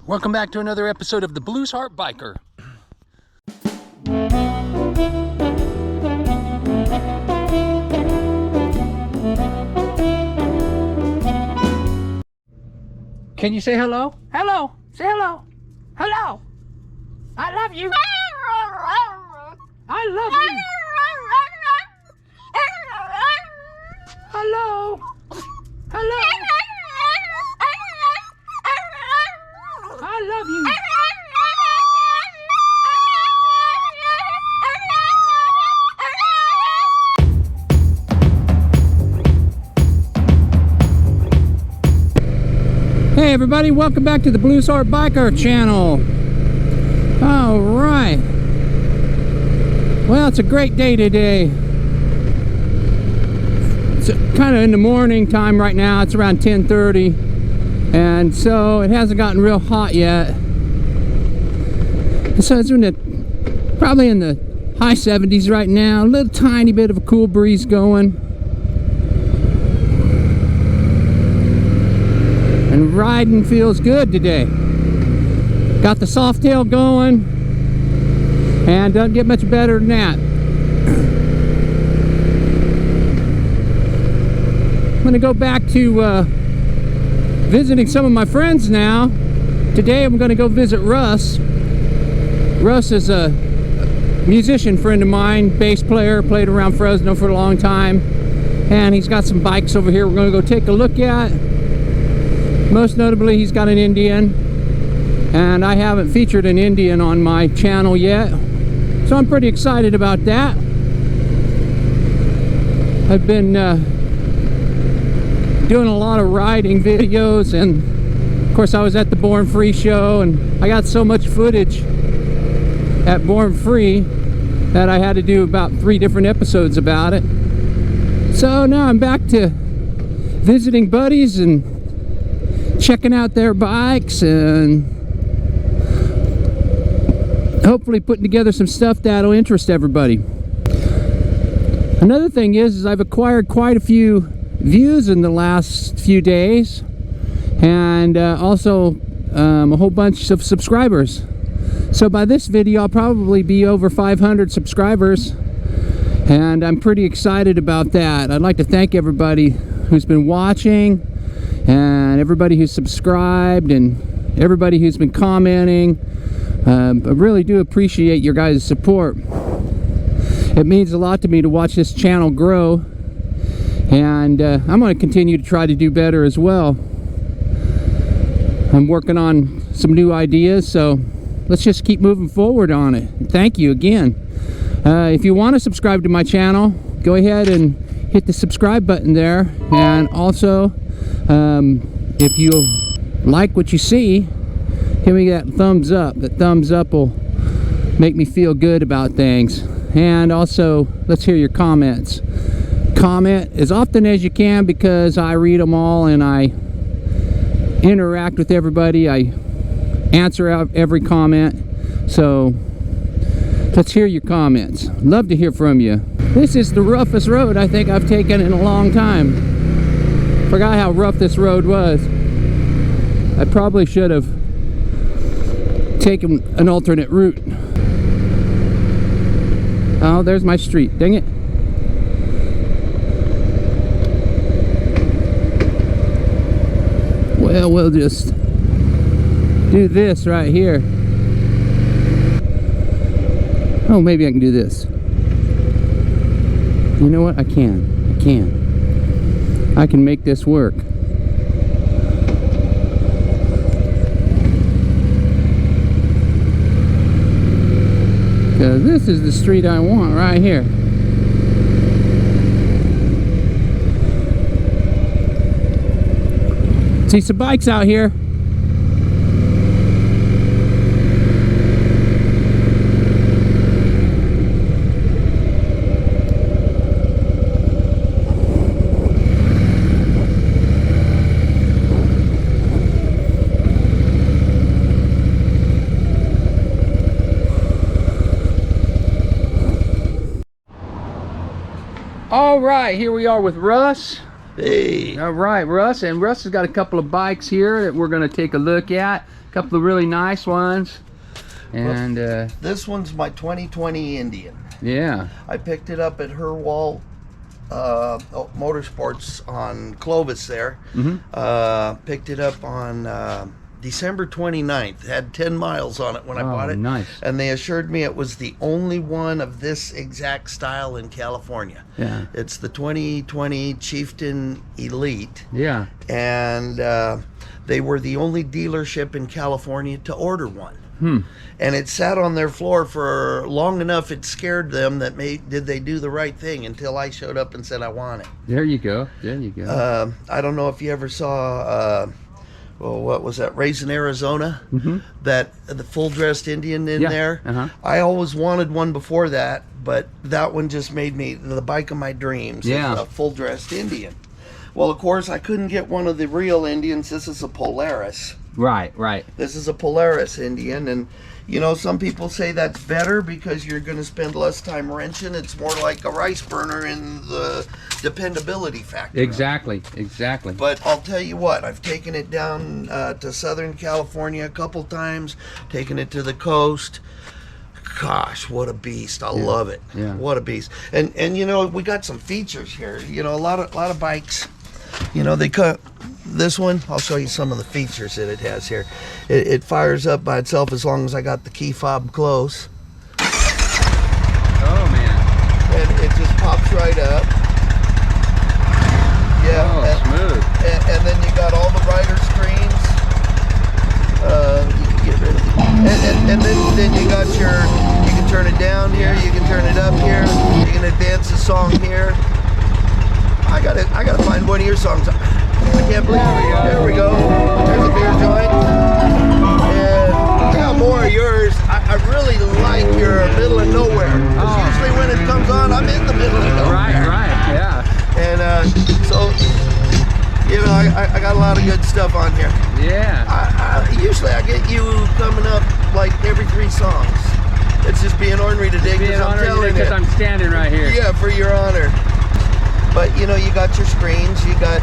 Welcome back to another episode of the Blues Harp Biker. Can you say hello? Hello! Say hello! Hello! I love you! I love you! Hello! Hello! I love you! Hey everybody, welcome back to the Blues Harp Biker channel. Alright. Well, it's a great day today. It's kind of in the morning time right now. It's around 10:30. And so it hasn't gotten real hot yet. So it's probably in the high 70s right now. A little tiny bit of a cool breeze going. And riding feels good today. Got the Softail going, and doesn't get much better than that. I'm going to go back to visiting some of my friends now. Today I'm going to go visit Russ. Russ is a musician friend of mine, bass player, played around Fresno for a long time, and he's got some bikes over here we're going to go take a look at. Most notably, he's got an Indian, and I haven't featured an Indian on my channel yet, so I'm pretty excited about that. I've been doing a lot of riding videos, and of course I was at the Born Free show, and I got so much footage at Born Free that I had to do about 3 different episodes about it. So now I'm back to visiting buddies and checking out their bikes and hopefully putting together some stuff that'll interest everybody. Another thing is I've acquired quite a few views in the last few days, and also a whole bunch of subscribers. So by this video I'll probably be over 500 subscribers, and I'm pretty excited about that. I'd like to thank everybody who's been watching, and everybody who's subscribed, and everybody who's been commenting. I really do appreciate your guys' support. It means a lot to me to watch this channel grow, and I'm going to continue to try to do better as well. I'm working on some new ideas, so let's just keep moving forward on it. Thank you again. If you want to subscribe to my channel, go ahead and hit the subscribe button there, and also if you like what you see, give me that thumbs up. That thumbs up will make me feel good about things. And also, let's hear your comments. Comment as often as you can, because I read them all and I interact with everybody. I answer out every comment. So let's hear your comments. Love to hear from you. This is the roughest road I think I've taken in a long time. Forgot how rough this road was. I probably should have taken an alternate route. Oh, there's my street. Dang it. Well, we'll just do this right here. Oh, maybe I can do this. You know what? I can. I can make this work. Because this is the street I want right here. See some bikes out here. All right, here we are with Russ. Hey. All right, Russ. And Russ has got a couple of bikes here that we're going to take a look at. A couple of really nice ones. And this one's my 2020 Indian. yeah. I picked it up at Herwall Motorsports on Clovis there. Picked it up on December 29th. Had 10 miles on it when I bought it. Nice. And they assured me it was the only one of this exact style in California. Yeah. It's the 2020 Chieftain Elite. Yeah. And they were the only dealership in California to order one. And it sat on their floor for long enough it scared them that did they do the right thing until I showed up and said I want it. There you go. There you go. I don't know if you ever saw well, what was that, Raisin, Arizona? That the full-dressed Indian in there. I always wanted one before that, but that one just made me the bike of my dreams. Yeah. A full-dressed Indian. Well, of course, I couldn't get one of the real Indians. This is a Polaris. Right, right. This is a Polaris Indian, and you know, some people say that's better because you're going to spend less time wrenching. It's more like a rice burner in the dependability factor. Exactly, exactly. But I'll tell you what, I've taken it down to Southern California a couple times, taken it to the coast. Gosh, what a beast. I love it. Yeah. What a beast. And you know, we got some features here. You know, a lot of bikes, you know, they cut this one. I'll show you some of the features that it has here. It fires up by itself as long as I got the key fob close. Oh man. And it just pops right up. Yeah. Oh, smooth. And then you got all the rider screens. You can get rid of it. And then you got you can turn it down here, you can turn it up here, you can advance the song here. I gotta find one of your songs. I can't believe it. There we go. There's a beer joint. And I got more of yours. I really like your middle of nowhere. Because usually when it comes on, I'm in the middle of nowhere. Right, yeah. And so, you know, I got a lot of good stuff on here. Yeah. Usually I get you coming up like every 3 songs. It's just being ornery today because I'm telling you. Because I'm standing right here. Yeah, for your honor. But you know, you got your screens. You got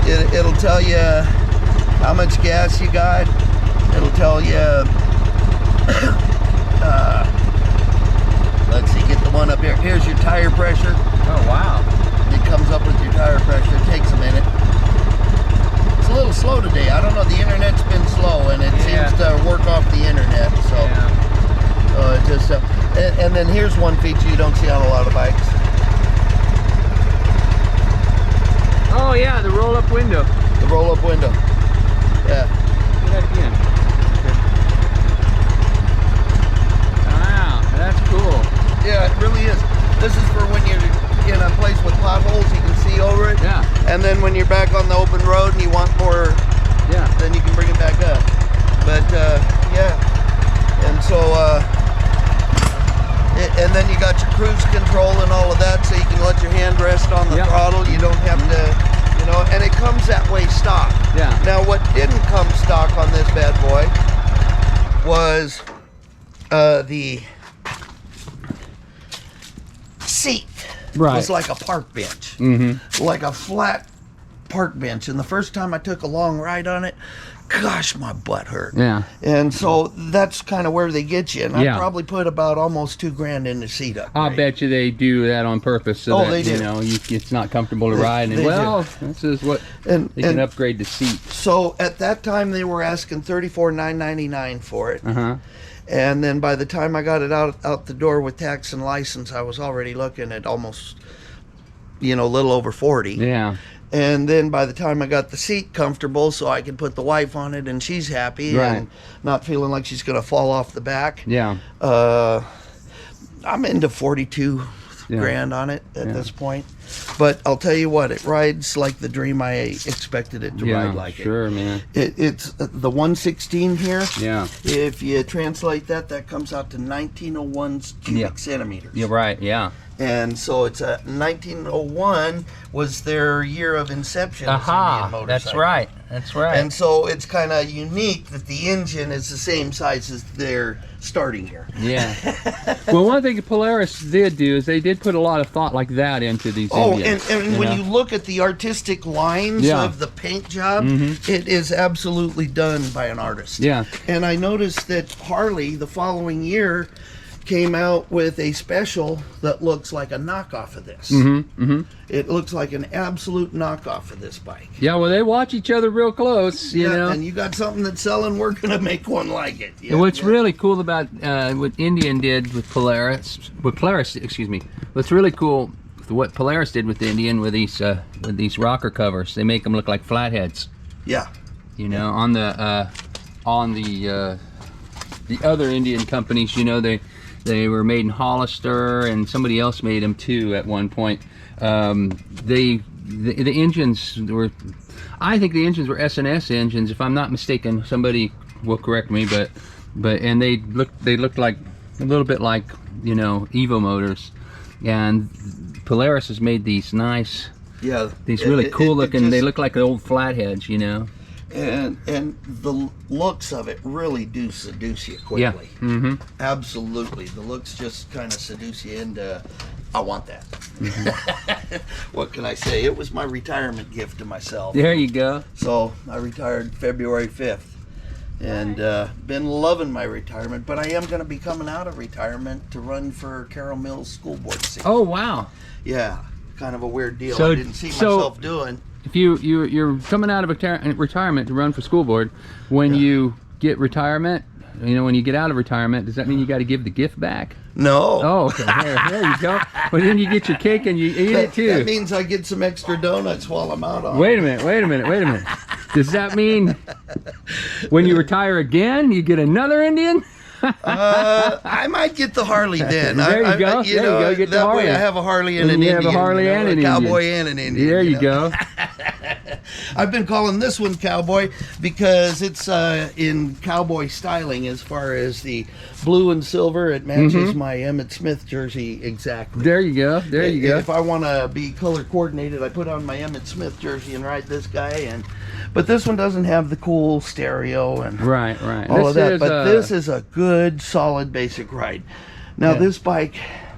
it'll tell you how much gas you got. It'll tell you. Let's see, get the one up here. Here's your tire pressure. Oh wow. It comes up with your tire pressure. It takes a minute. It's a little slow today. I don't know. The internet's been slow, and it seems to work off the internet. So, it just and then here's one feature you don't see on a lot of bikes. Oh yeah, the roll-up window. The roll-up window. Yeah. Do that again. Wow, that's cool. Yeah, it really is. This is for when you're in a place with potholes, you can see over it. Yeah. And then when you're back on the open road and you want more, then you can bring it back up. But yeah. And so, and then you got your cruise control and all of that, so you can let your hand rest on the throttle. You don't have to, you know, and it comes that way stock. Yeah. Now, what didn't come stock on this bad boy was the seat. Right. Was like a park bench. Like a flat park bench. And the first time I took a long ride on it, gosh, my butt hurt. Yeah. And so that's kind of where they get you. And I probably put about almost $2,000 in the seat upgrade. I'll bet you they do that on purpose so that, they do. you know, it's not comfortable to ride. And well, this is what they can upgrade the seat. So at that time they were asking $34,999 for it. And then by the time I got it out the door with tax and license, I was already looking at almost, you know, a little over 40. Yeah. And then by the time I got the seat comfortable so I could put the wife on it and she's happy and not feeling like she's going to fall off the back. Yeah. I'm into 42 grand on it at this point. But I'll tell you what, it rides like the dream I expected it to ride like sure, man. It's the 116 here. Yeah. If you translate that comes out to 1901 cubic centimeters. You're right, yeah. And so it's a 1901 was their year of inception. Aha, that's right. That's right. And so it's kind of unique that the engine is the same size as their starting gear. Yeah. Well, one thing Polaris did do is they did put a lot of thought like that into these Indian. And when you look at the artistic lines of the paint job, it is absolutely done by an artist. Yeah. And I noticed that Harley, the following year, came out with a special that looks like a knockoff of this. It looks like an absolute knockoff of this bike. Yeah, well, they watch each other real close, you know. And you got something that's selling, we're going to make one like it. Yeah, What's really cool about what Indian did with Polaris, excuse me, what's really cool with what Polaris did with Indian with these rocker covers, they make them look like flatheads. Yeah. You know, on the other Indian companies, you know, they were made in Hollister, and somebody else made them too at one point. The engines were, I think the engines were S&S engines, if I'm not mistaken. Somebody will correct me, but and they looked like a little bit like, you know, Evo motors. And Polaris has made these nice, these really cool looking. They look like the old flatheads, you know. And the looks of it really do seduce you quickly. Yeah. Absolutely. The looks just kind of seduce you into, I want that. What can I say? It was my retirement gift to myself. There you go. So I retired February 5th. And been loving my retirement, but I am going to be coming out of retirement to run for Carroll Mills School Board seat. Oh, wow. Yeah, kind of a weird deal. So, I didn't see myself doing. If you're coming out of retirement to run for school board, when you get retirement, you know, when you get out of retirement, does that mean you got to give the gift back? No. Oh, okay. There you go. Well, then you get your cake and you eat it too. That means I get some extra donuts while I'm out on. Wait a minute. Does that mean when you retire again, you get another Indian? I might get the Harley then. There you go. You know, get that way I have a Harley and an Indian. You have a Harley and an cowboy and an Indian. There you go. I've been calling this one cowboy because it's in cowboy styling as far as the blue and silver. It matches my Emmitt Smith jersey exactly. There you go. There you go. If I want to be color coordinated, I put on my Emmitt Smith jersey and ride this guy. But this one doesn't have the cool stereo and right. all of that. But this is a good, solid, basic ride. Now this bike.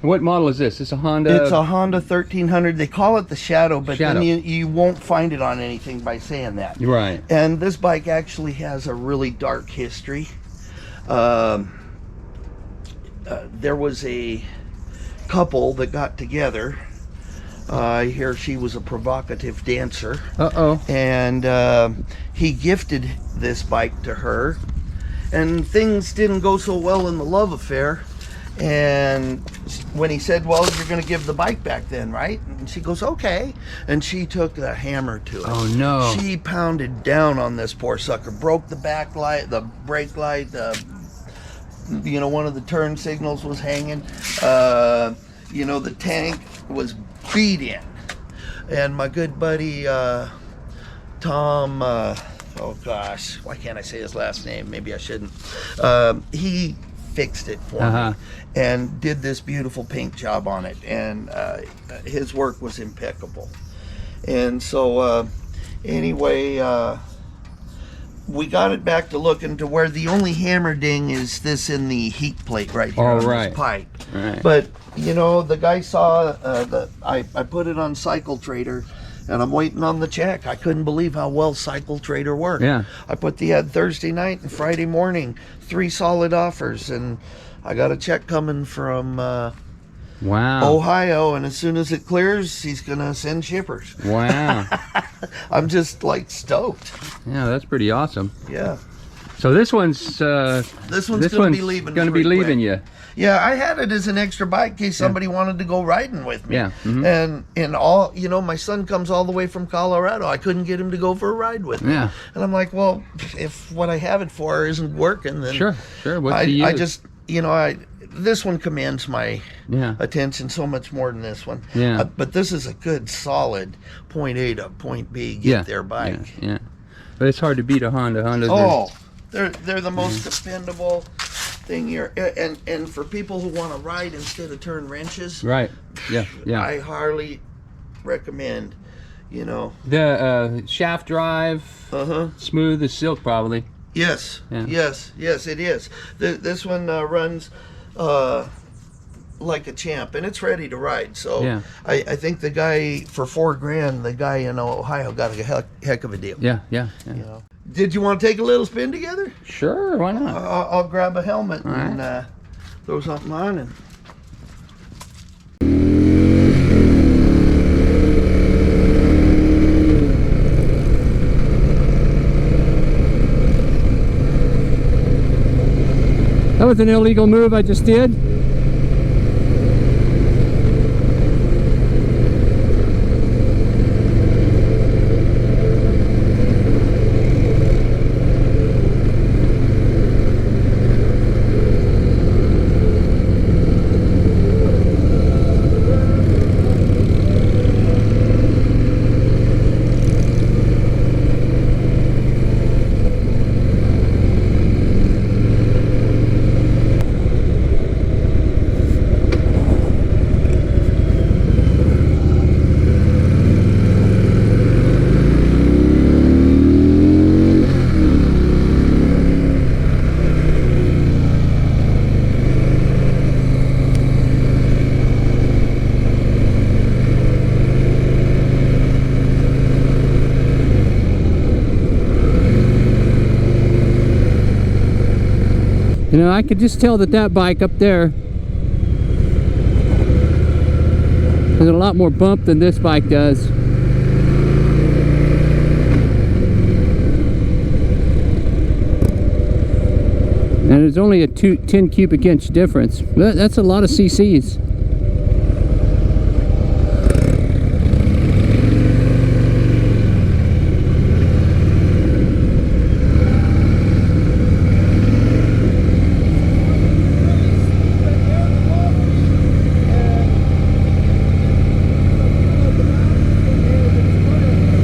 What model is this? It's a Honda. It's a Honda 1300. They call it the Shadow, but then you won't find it on anything by saying that. Right. And this bike actually has a really dark history. There was a couple that got together. I hear she was a provocative dancer. And he gifted this bike to her, and things didn't go so well in the love affair. And when he said, well, you're going to give the bike back then, right? And she goes, okay. And she took the hammer to it. Oh, no. She pounded down on this poor sucker, broke the back light, the brake light, you know, one of the turn signals was hanging. You know, the tank was beat in. And my good buddy, Tom, oh gosh, why can't I say his last name? Maybe I shouldn't. He fixed it for me and did this beautiful paint job on it, and his work was impeccable. And so anyway, we got it back to looking to where the only hammer ding is this in the heat plate right here on this pipe. Right. But you know, the guy saw I put it on Cycle Trader, and I'm waiting on the check. I couldn't believe how well Cycle Trader worked. Yeah. I put the ad Thursday night and Friday morning, 3 solid offers, and I got a check coming from Ohio, and as soon as it clears, he's gonna send shippers. Wow. I'm just like stoked. Yeah, that's pretty awesome. Yeah. So this one's gonna be leaving. Gonna be leaving you. Yeah, I had it as an extra bike in case somebody wanted to go riding with me. Yeah. And all, you know, my son comes all the way from Colorado. I couldn't get him to go for a ride with me. Yeah. And I'm like, well, if what I have it for isn't working, then sure. I just, you know, this one commands my attention so much more than this one. Yeah. But this is a good, solid point A to point B get there bike. Yeah. But it's hard to beat a Honda. They're the most dependable thing here, and for people who want to ride instead of turn wrenches, right? Yeah. I hardly recommend, you know, the shaft drive, smooth as silk, probably. Yes, yes, it is. This one runs like a champ, and it's ready to ride. So Yeah. I think the guy for $4,000, the guy in Ohio got a heck of a deal. Yeah. You know. Did you want to take a little spin together? Sure, why not? I'll grab a helmet All and right. throw something on and. That was an illegal move I just did. You know, I could just tell that that bike up there has a lot more bump than this bike does. And there's only a 10 cubic inch difference. That's a lot of cc's.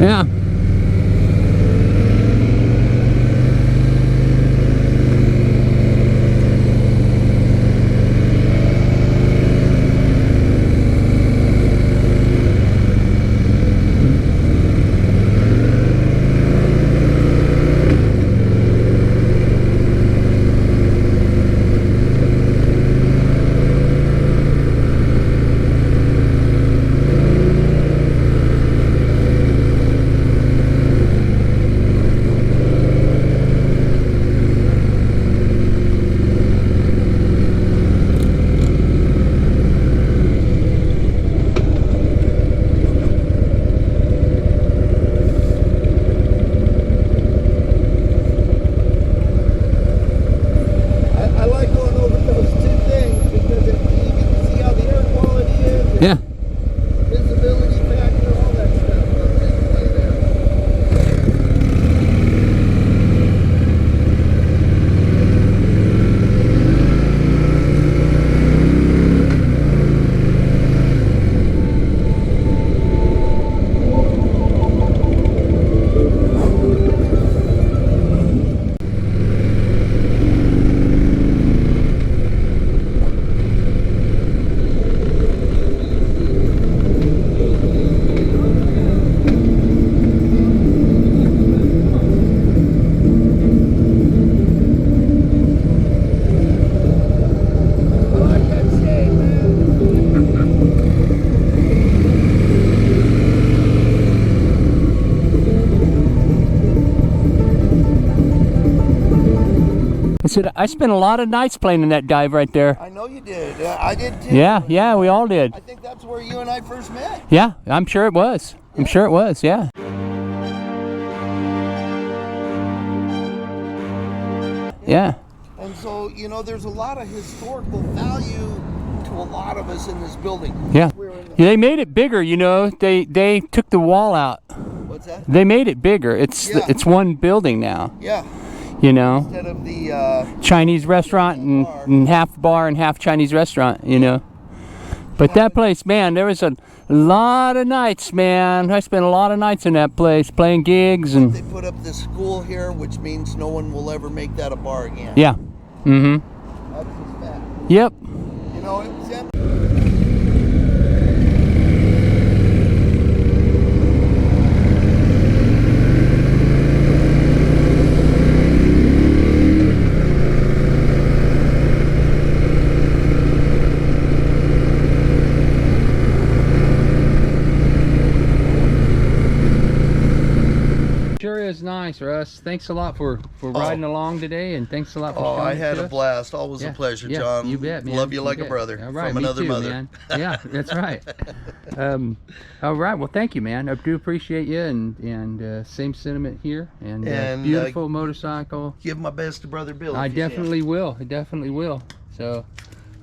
Yeah. Yeah. Visibility factor, all that stuff comes into play there. I spent a lot of nights playing in that dive right there. I know you did. I did too. Yeah, we all did. I think that's where you and I first met. Yeah, I'm sure it was. I'm sure it was, yeah. Yeah. And so, you know, there's a lot of historical value to a lot of us in this building. Yeah. They made it bigger, you know. They took the wall out. What's that? They made it bigger. It's one building now. Yeah. You know, instead of the Chinese restaurant and half bar and half Chinese restaurant, you know. But that place, man, there was a lot of nights, man. I spent a lot of nights in that place playing gigs. And they put up this school here, which means no one will ever make that a bar again. Yeah. Mm-hmm. That's just fact. Yep. You know, it was empty. Russ. Thanks a lot for riding along today, and thanks a lot for showing I had to a us. blast. Always a pleasure, Yeah, John. you bet, man. Love you like bet. a brother All right, from me another too, mother. Man. Yeah, that's right. All right, well, thank you, man. I do appreciate you, and same sentiment here. And beautiful motorcycle. Give my best to Brother Bill. I definitely will. I definitely will. So,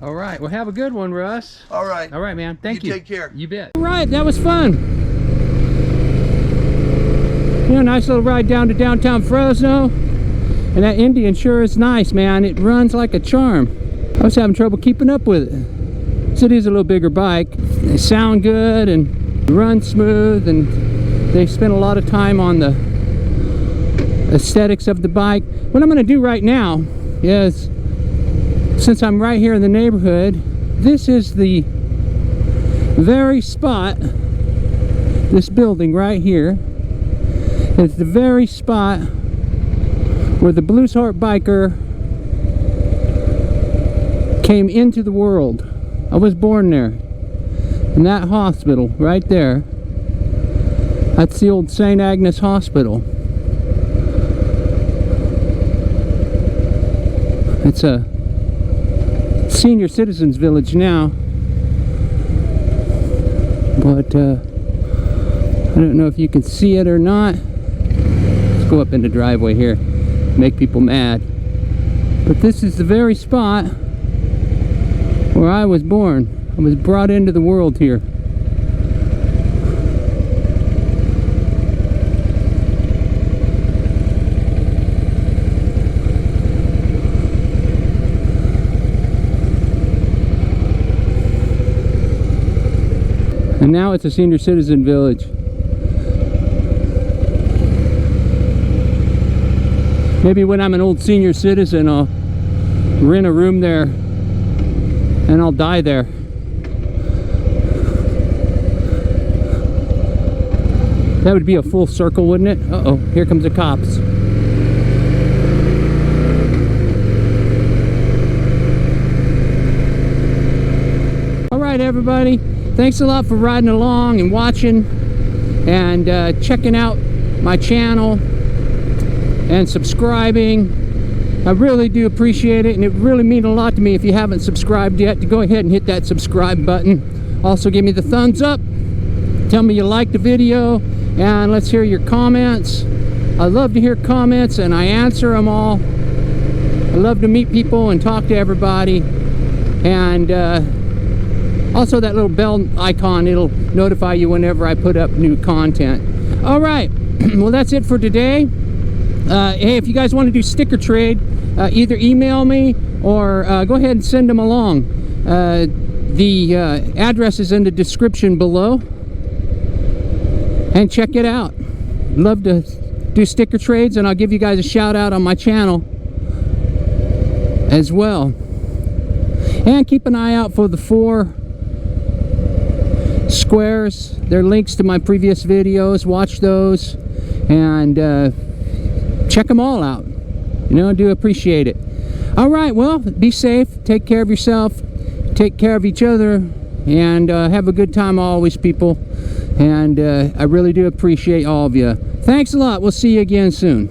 all right. Well, have a good one, Russ. All right. All right, man. Thank you. Take care. You bet. All right, that was fun. You know, nice little ride down to downtown Fresno. And that Indian sure is nice, man. It runs like a charm. I was having trouble keeping up with it. So it is a little bigger bike. They sound good and run smooth, and they spend a lot of time on the aesthetics of the bike. What I'm going to do right now is, since I'm right here in the neighborhood, this is the very spot, this building right here is the very spot where the Blues Harp biker came into the world. I was born there, in that hospital right there. That's the old St. Agnes Hospital. It's a senior citizens village now, but I don't know if you can see it or not. Let's go up in the driveway here, make people mad. But this is the very spot where I was born. I was brought into the world here. And now it's a senior citizen village. Maybe when I'm an old senior citizen, I'll rent a room there and I'll die there. That would be a full circle, wouldn't it? Uh-oh, here comes the cops. All right, everybody. Thanks a lot for riding along and watching and checking out my channel and subscribing. I really do appreciate it, and it really means a lot to me if you haven't subscribed yet to go ahead and hit that subscribe button. Also give me the thumbs up, tell me you liked the video, and let's hear your comments. I love to hear comments and I answer them all. I love to meet people and talk to everybody. And also that little bell icon, it'll notify you whenever I put up new content. All right, well, that's it for today. Hey, if you guys want to do sticker trade, either email me or go ahead and send them along. The address is in the description below, and check it out. Love to do sticker trades, and I'll give you guys a shout out on my channel as well. And keep an eye out for the 4 squares. They're links to my previous videos. Watch those and check them all out. You know, I do appreciate it. All right, well, be safe, take care of yourself, take care of each other, and have a good time always, people. And I really do appreciate all of you. Thanks a lot. We'll see you again soon.